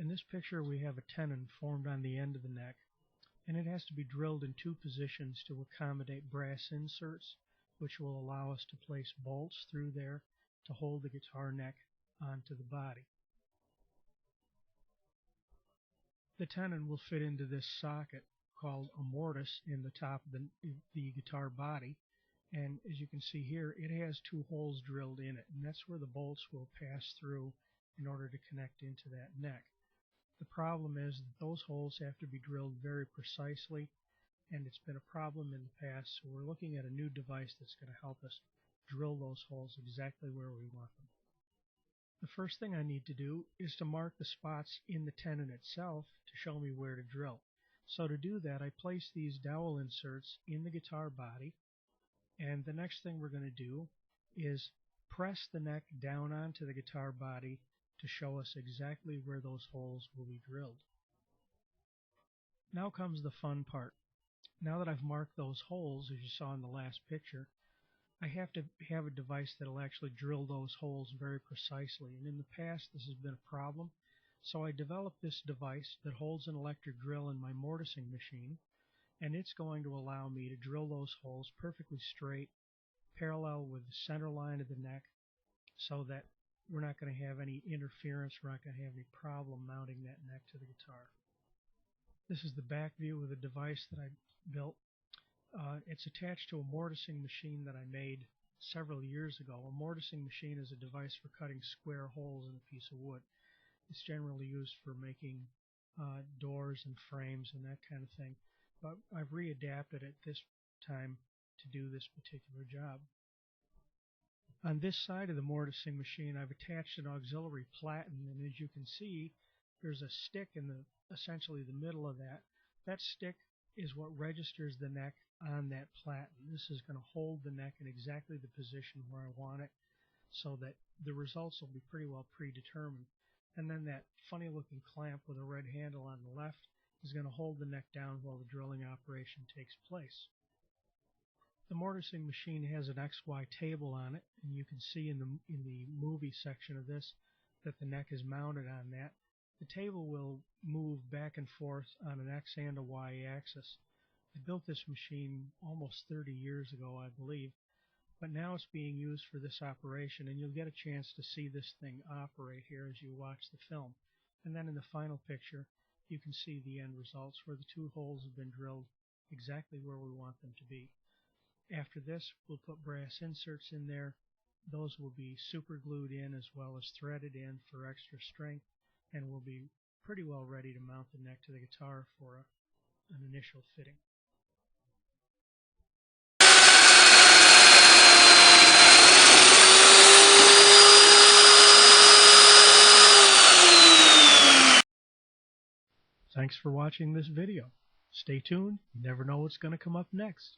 In this picture we have a tenon formed on the end of the neck, and it has to be drilled in two positions to accommodate brass inserts, which will allow us to place bolts through there to hold the guitar neck onto the body. The tenon will fit into this socket called a mortise in the top of the guitar body, and as you can see here, it has two holes drilled in it, and that's where the bolts will pass through in order to connect into that neck. The problem is that those holes have to be drilled very precisely, and it's been a problem in the past, so we're looking at a new device that's going to help us drill those holes exactly where we want them. The first thing I need to do is to mark the spots in the tenon itself to show me where to drill. So to do that, I place these dowel inserts in the guitar body, and the next thing we're going to do is press the neck down onto the guitar body to show us exactly where those holes will be drilled. Now comes the fun part. Now that I've marked those holes, as you saw in the last picture, I have to have a device that will actually drill those holes very precisely, and in the past this has been a problem, so I developed this device that holds an electric drill in my mortising machine, and it's going to allow me to drill those holes perfectly straight, parallel with the center line of the neck, so that we're not going to have any interference, we're not going to have any problem mounting that neck to the guitar. This is the back view of the device that I built. It's attached to a mortising machine that I made several years ago. A mortising machine is a device for cutting square holes in a piece of wood. It's generally used for making doors and frames and that kind of thing, but I've readapted it this time to do this particular job. On this side of the mortising machine, I've attached an auxiliary platen, and as you can see, there's a stick in essentially the middle of that. That stick is what registers the neck on that platen. This is going to hold the neck in exactly the position where I want it, so that the results will be pretty well predetermined. And then that funny looking clamp with a red handle on the left is going to hold the neck down while the drilling operation takes place. The mortising machine has an XY table on it, and you can see in the movie section of this that the neck is mounted on that. The table will move back and forth on an X and a Y axis. I built this machine almost 30 years ago, I believe, but now it's being used for this operation, and you'll get a chance to see this thing operate here as you watch the film. And then in the final picture, you can see the end results where the two holes have been drilled exactly where we want them to be. After this, we'll put brass inserts in there. Those will be super glued in as well as threaded in for extra strength, and we'll be pretty well ready to mount the neck to the guitar for an initial fitting. Thanks for watching this video. Stay tuned, you never know what's going to come up next.